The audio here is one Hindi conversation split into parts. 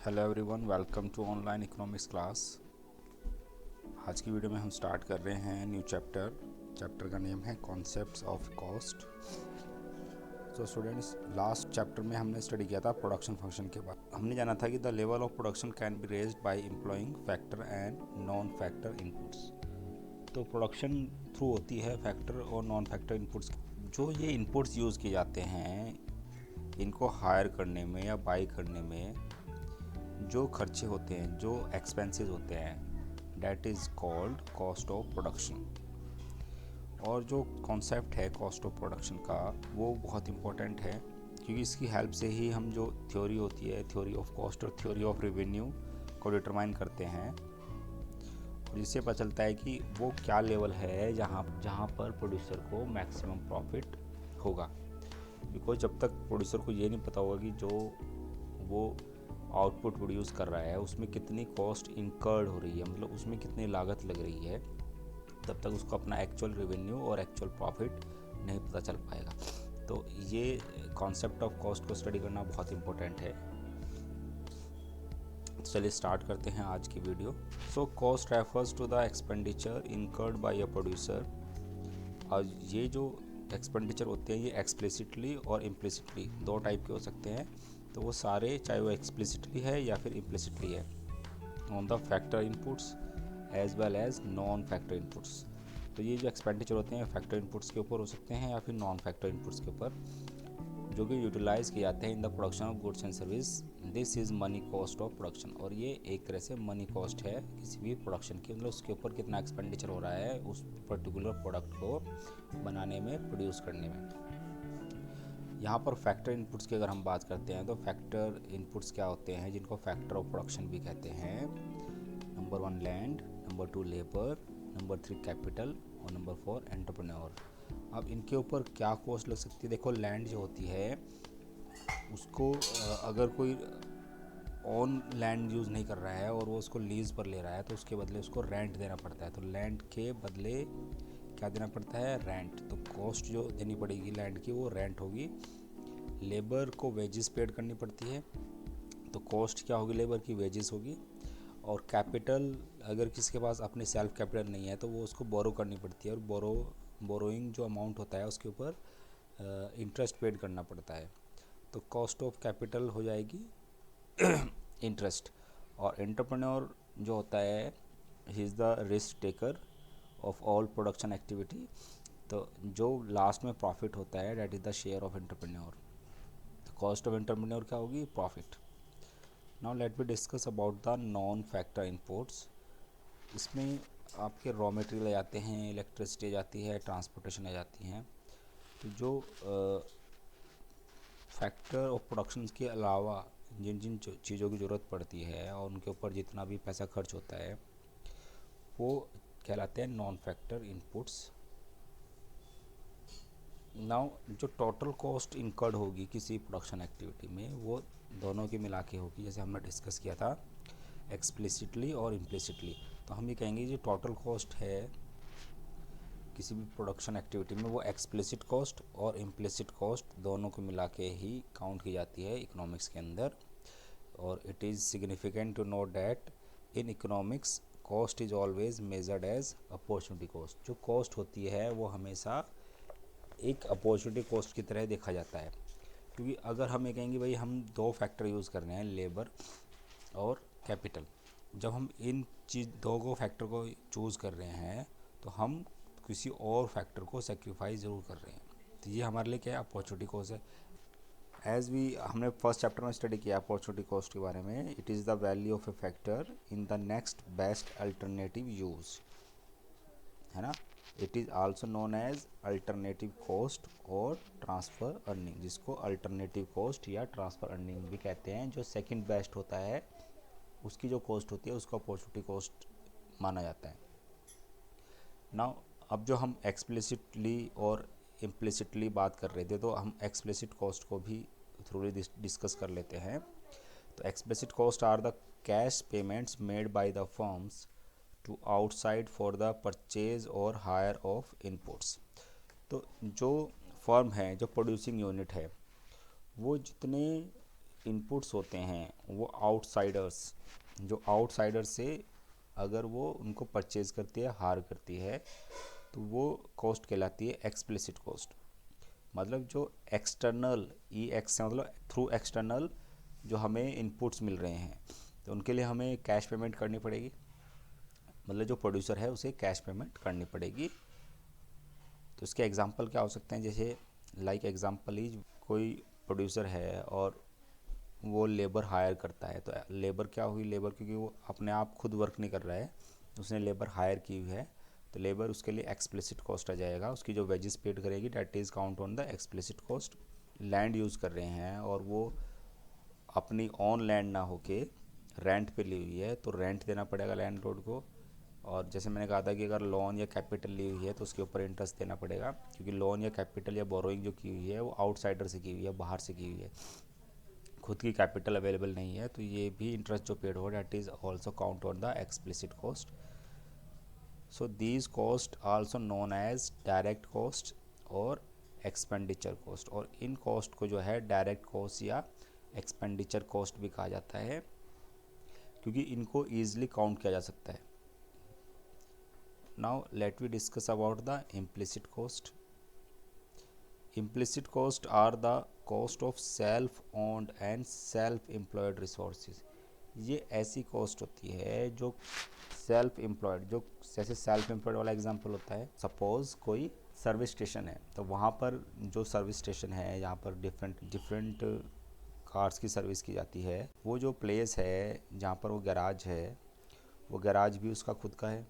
Hello everyone, welcome to online economics class. आज की वीडियो में हम स्टार्ट कर रहे हैं न्यू चैप्टर का नेम है कॉन्सेप्ट्स ऑफ कॉस्ट। तो स्टूडेंट्स, लास्ट चैप्टर में हमने स्टडी किया था प्रोडक्शन फंक्शन के बाद। हमने जाना था कि the level of production can be raised bye employing factor and non factor inputs. तो प्रोडक्शन थ्रू होती है फैक्टर और नॉन फैक्टर इनपुट्स। जो ये इनपुट्स यूज़ किए जाते हैं, इनको हायर करने में या बाई करने में जो खर्चे होते हैं, जो एक्सपेंसेस होते हैं, that is called cost of production. और जो कॉन्सेप्ट है कॉस्ट ऑफ प्रोडक्शन का, वो बहुत इम्पोर्टेंट है, क्योंकि इसकी हेल्प से ही हम जो थ्योरी होती है, थ्योरी ऑफ कॉस्ट और थ्योरी ऑफ रेवेन्यू को डिटरमाइन करते हैं। और इससे पता चलता है कि वो क्या लेवल है जहाँ पर प्रोड्यूसर को मैक्सिमम प्रॉफिट होगा। बिकॉज जब तक प्रोड्यूसर को ये नहीं पता होगा कि जो वो आउटपुट प्रोड्यूस कर रहा है उसमें कितनी कॉस्ट इंकर्ड हो रही है, मतलब उसमें कितनी लागत लग रही है, तब तक उसको अपना एक्चुअल रेवेन्यू और एक्चुअल प्रॉफिट नहीं पता चल पाएगा। तो ये कॉन्सेप्ट ऑफ कॉस्ट को स्टडी करना बहुत इम्पोर्टेंट है। चलिए स्टार्ट करते हैं आज की video. So cost refers to the expenditure incurred by a producer. और ये जो एक्सपेंडिचर होते हैं ये एक्सप्लिसिटली और इम्प्लिसिटली दो टाइप के हो सकते हैं। तो वो सारे, चाहे वो एक्सप्लिसिटली है या फिर इम्प्लिसिटली है, on the factor inputs as well as non factor inputs. तो ये जो एक्सपेंडिचर होते हैं फैक्टर इनपुट्स के ऊपर हो सकते हैं या फिर नॉन फैक्टर इनपुट्स के ऊपर, जो कि यूटिलाइज किए जाते हैं in the production of goods and service. This is money cost of production. और ये एक तरह से मनी कॉस्ट है किसी भी प्रोडक्शन की, मतलब उसके ऊपर कितना एक्सपेंडिचर हो रहा है उस पर्टिकुलर प्रोडक्ट को बनाने में, प्रोड्यूस करने में। यहाँ पर फैक्टर इनपुट्स की अगर हम बात करते हैं तो फैक्टर इनपुट्स क्या होते हैं, जिनको फैक्टर ऑफ प्रोडक्शन भी कहते हैं। Number 1 land, number 2 labour, number 3 capital और नंबर 4 एंटरप्रेन्योर। अब इनके ऊपर क्या कॉस्ट लग सकती है? देखो, लैंड जो होती है उसको अगर कोई ऑन लैंड यूज़ नहीं कर रहा है और वो उसको लीज़ पर ले रहा है तो उसके बदले उसको रेंट देना पड़ता है। तो लैंड के बदले क्या देना पड़ता है? रेंट। तो कॉस्ट जो देनी पड़ेगी लैंड की वो रेंट होगी। लेबर को वेजेस पेड करनी पड़ती है, तो कॉस्ट क्या होगी? लेबर की वेजेस होगी। और कैपिटल, अगर किसी के पास अपने सेल्फ कैपिटल नहीं है तो वो उसको बोरो करनी पड़ती है, और बोरोइंग जो अमाउंट होता है उसके ऊपर इंटरेस्ट पेड करना पड़ता है। तो कॉस्ट ऑफ कैपिटल हो जाएगी इंटरेस्ट। और एंटरप्रेन्योर जो होता है, he is the risk taker of all production activity. तो जो लास्ट में प्रॉफिट होता है, that is the share of entrepreneur. तो कॉस्ट ऑफ एंटरप्रेन्योर क्या होगी? Profit. Now let me discuss about the non factor inputs. इसमें आपके रॉ मटेरियल आ जाते हैं, इलेक्ट्रिसिटी आ जाती है, ट्रांसपोर्टेशन आ जाती हैं। तो जो फैक्टर ऑफ प्रोडक्शन के अलावा जिन जिन चीज़ों की ज़रूरत पड़ती है और उनके ऊपर जितना भी पैसा खर्च होता है, वो कहलाते हैं नॉन फैक्टर इनपुट्स। नाउ जो टोटल कॉस्ट इनकर्ड होगी किसी प्रोडक्शन एक्टिविटी में, वो दोनों की मिला के होगी, जैसे हमने डिस्कस किया था एक्सप्लिसिटली और इम्प्लिसिटली। तो हम ये कहेंगे जो टोटल कॉस्ट है किसी भी प्रोडक्शन एक्टिविटी में, वो एक्सप्लिसिट कॉस्ट और इम्प्लिसिट कॉस्ट दोनों को मिला के ही काउंट की जाती है इकोनॉमिक्स के अंदर। और it is significant to note that in economics cost is always measured as opportunity cost. जो कॉस्ट होती है वो हमेशा एक अपॉर्चुनिटी कॉस्ट की तरह देखा जाता है। क्योंकि अगर हम ये कहेंगे भाई हम दो फैक्टर यूज़ कर रहे हैं, लेबर और कैपिटल, जब हम इन दो को फैक्टर को चूज़ कर रहे हैं तो हम किसी और फैक्टर को सेक्रीफाइस ज़रूर कर रहे हैं। तो ये हमारे लिए क्या है? अपॉर्चुनिटी कॉस्ट है। एज वी हमने फर्स्ट चैप्टर में स्टडी किया अपॉर्चुनिटी कॉस्ट के बारे में, it is the value of a factor in the next best alternative use, है ना। It is also known as alternative cost और ट्रांसफ़र अर्निंग, जिसको अल्टरनेटिव कॉस्ट या ट्रांसफ़र अर्निंग भी कहते हैं। जो सेकंड बेस्ट होता है उसकी जो कॉस्ट होती है उसको अपॉर्चुनिटी कॉस्ट माना जाता है। नाउ अब जो हम एक्सप्लिसिटली और इम्प्लिसिटली बात कर रहे थे, तो हम एक्सप्लिसिट कॉस्ट को भी थोड़ी डिस्कस कर लेते हैं। तो explicit cost are the cash payments made by the firms to outside for the purchase और हायर ऑफ इनपुट्स। तो जो फर्म है, जो प्रोड्यूसिंग यूनिट है, वो जितने इनपुट्स होते हैं वो आउटसाइडर्स, जो आउटसाइडर से अगर वो उनको परचेज करती है, हायर करती है, तो वो कॉस्ट कहलाती है एक्सप्लिसिट कॉस्ट। मतलब जो एक्सटर्नल, ई एक्स मतलब थ्रू एक्सटर्नल जो हमें इनपुट्स मिल रहे हैं, तो उनके लिए हमें कैश पेमेंट करनी पड़ेगी। मतलब जो प्रोड्यूसर है उसे कैश पेमेंट करनी पड़ेगी। तो इसके एग्जांपल क्या हो सकते हैं, जैसे लाइक एग्जांपल इज कोई प्रोड्यूसर है और वो लेबर हायर करता है। तो लेबर क्या हुई, लेबर क्योंकि वो अपने आप खुद वर्क नहीं कर रहा है, उसने लेबर हायर की हुई है, तो लेबर उसके लिए एक्सप्लिसिट कॉस्ट आ जाएगा। उसकी जो वेजेस पेड करेगी that is count on the explicit cost. Land use कर रहे हैं और वो अपनी ऑन लैंड ना होके रेंट पे ली हुई है, तो रेंट देना पड़ेगा लैंड लॉर्ड को। और जैसे मैंने कहा था कि अगर लोन या कैपिटल ली हुई है तो उसके ऊपर इंटरेस्ट देना पड़ेगा, क्योंकि लोन या कैपिटल या बोरोइंग जो की हुई है वो आउटसाइडर से की हुई है, बाहर से की हुई है, खुद की कैपिटल अवेलेबल नहीं है, तो ये भी इंटरेस्ट जो पेड हो that is also count on the explicit cost. So these cost also known as direct cost और एक्सपेंडिचर कॉस्ट। और इन कॉस्ट को जो है डायरेक्ट कॉस्ट या एक्सपेंडिचर कॉस्ट भी कहा जाता है, क्योंकि इनको ईजिली काउंट किया जा सकता है। Now let we discuss about the implicit cost. Implicit cost are the cost of self owned and self employed resources। ये ऐसी कॉस्ट होती है जो सेल्फ एम्प्लॉयड, जो जैसे सेल्फ एम्प्लॉयड वाला एग्जांपल होता है, सपोज कोई सर्विस स्टेशन है, तो वहाँ पर जो सर्विस स्टेशन है यहाँ पर डिफरेंट डिफरेंट कार्स की सर्विस की जाती है। वो जो प्लेस है जहाँ पर वो गैराज है, वो गैराज भी उसका खुद का है,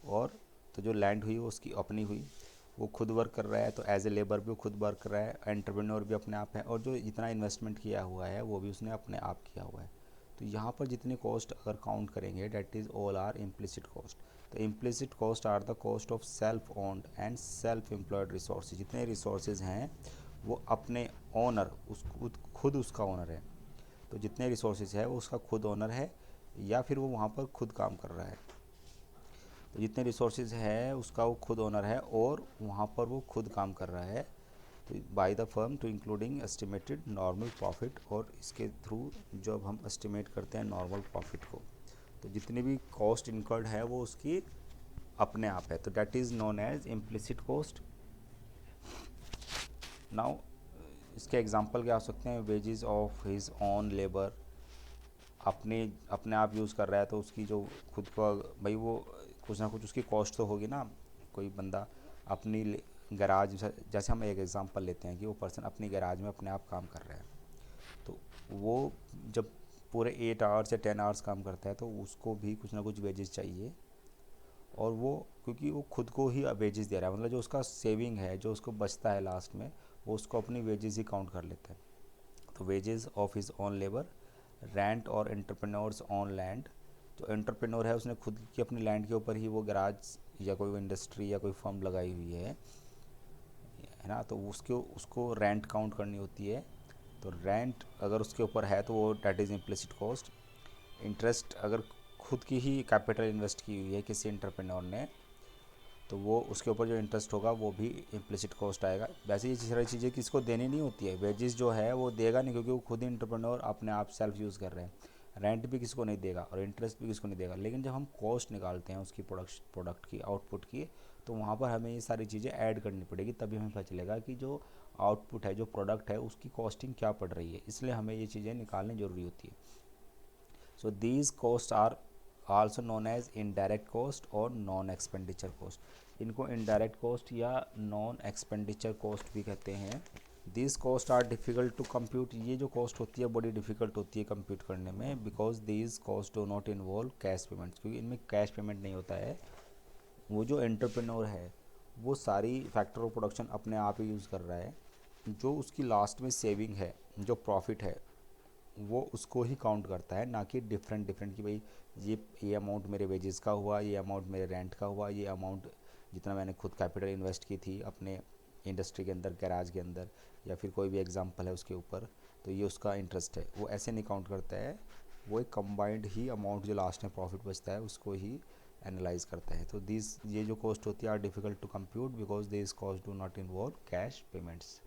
और तो जो लैंड हुई वो उसकी अपनी हुई, वो खुद वर्क कर रहा है, तो एज ए लेबर भी वो खुद वर्क कर रहा है, एंटरप्रेन्योर भी अपने आप है, और जो जितना इन्वेस्टमेंट किया हुआ है वो भी उसने अपने आप किया हुआ है। तो यहाँ पर जितनी कॉस्ट अगर काउंट करेंगे that is all are implicit cost. तो implicit cost are the cost of self owned and self employed resource. जितने रिसोर्सेज हैं वो अपने ओनर, उस खुद उसका ओनर है, तो जितने रिसोर्सेज है वो उसका खुद ओनर है, या फिर वो वहाँ पर खुद काम कर रहा है। तो जितने रिसोर्सेज है उसका वो खुद ओनर है और वहाँ पर वो खुद काम कर रहा है। तो by the firm to including estimated normal profit, और इसके थ्रू जब हम एस्टिमेट करते हैं नॉर्मल प्रॉफिट को, तो जितनी भी कॉस्ट इनकर्ड है वो उसकी अपने आप है, तो that is known as implicit cost. Now इसके एग्जांपल क्या हो सकते हैं, wages of his own labour, अपने अपने आप यूज़ कर रहा है तो उसकी जो खुद का, भाई वो कुछ ना कुछ उसकी कॉस्ट तो होगी ना। कोई बंदा अपनी गैराज, जैसे हम एक एग्जांपल लेते हैं कि वो पर्सन अपनी गैराज में अपने आप काम कर रहा है, तो वो जब पूरे 8 आवर्स या 10 आवर्स काम करता है तो उसको भी कुछ ना कुछ वेजेस चाहिए, और वो क्योंकि वो खुद को ही वेजेस दे रहा है, मतलब जो उसका सेविंग है, जो उसको बचता है लास्ट में, वो उसको अपनी वेजेस ही काउंट कर लेता है। तो wages of his own labour, rent और एंटरप्रेन्योर्स ऑन लैंड। जो एंटरप्रेन्योर है उसने खुद की अपनी लैंड के ऊपर ही वो गैराज या कोई इंडस्ट्री या कोई फर्म लगाई हुई है ना, तो उसको उसको रेंट काउंट करनी होती है। तो रेंट अगर उसके ऊपर है तो वो that is implicit cost. Interest अगर खुद की ही कैपिटल इन्वेस्ट की हुई है किसी एंटरप्रेन्योर ने, तो वो उसके ऊपर जो इंटरेस्ट होगा वो भी इम्प्लिसिट कॉस्ट आएगा। वैसे ये सारी चीज़ें किसको देनी नहीं होती है, वेजेस जो है वो देगा नहीं, क्योंकि वो खुद ही एंटरप्रेन्योर अपने आप सेल्फ यूज़ कर रहे हैं। रेंट भी किसको नहीं देगा और इंटरेस्ट भी किसको नहीं देगा। लेकिन जब हम कॉस्ट निकालते हैं उसकी प्रोडक्ट की, आउटपुट की, तो वहाँ पर हमें ये सारी चीज़ें ऐड करनी पड़ेगी, तभी हमें पता चलेगा कि जो आउटपुट है, जो प्रोडक्ट है, उसकी कॉस्टिंग क्या पड़ रही है। इसलिए हमें ये चीज़ें निकालनी ज़रूरी होती है। So these cost are also known as indirect cost और नॉन एक्सपेंडिचर कॉस्ट। इनको इनडायरेक्ट कॉस्ट या नॉन एक्सपेंडिचर कॉस्ट भी कहते हैं। This cost are difficult to compute. ये जो कॉस्ट होती है बड़ी डिफ़िकल्ट होती है कंप्यूट करने में, because this cost do not involve cash payments, क्योंकि इनमें कैश पेमेंट नहीं होता है। वो जो एंटरप्रेन्योर है वो सारी फैक्टर ऑफ प्रोडक्शन अपने आप ही यूज़ कर रहा है। जो उसकी लास्ट में सेविंग है, जो प्रॉफिट है, वो उसको ही काउंट करता है, ना कि डिफरेंट डिफरेंट कि भाई ये अमाउंट मेरे वेजेस का हुआ, ये अमाउंट मेरे रेंट का हुआ, ये अमाउंट जितना मैंने खुद कैपिटल इन्वेस्ट की थी अपने इंडस्ट्री के अंदर, गैराज के अंदर, या फिर कोई भी एग्जांपल है उसके ऊपर, तो ये उसका इंटरेस्ट है। वो ऐसे नहीं काउंट करता है, वो एक कंबाइंड ही अमाउंट जो लास्ट में प्रॉफिट बचता है उसको ही एनालाइज करता है। तो दिस ये जो कॉस्ट होती है are difficult to compute because this cost do not involve cash payments.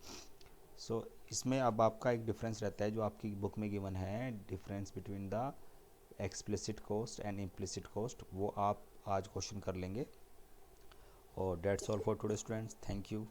So इसमें अब आपका एक डिफरेंस रहता है जो आपकी बुक में गिवन है, difference between the explicit cost and implicit cost, वो आप आज क्वेश्चन कर लेंगे। और that's all for today students, thank you.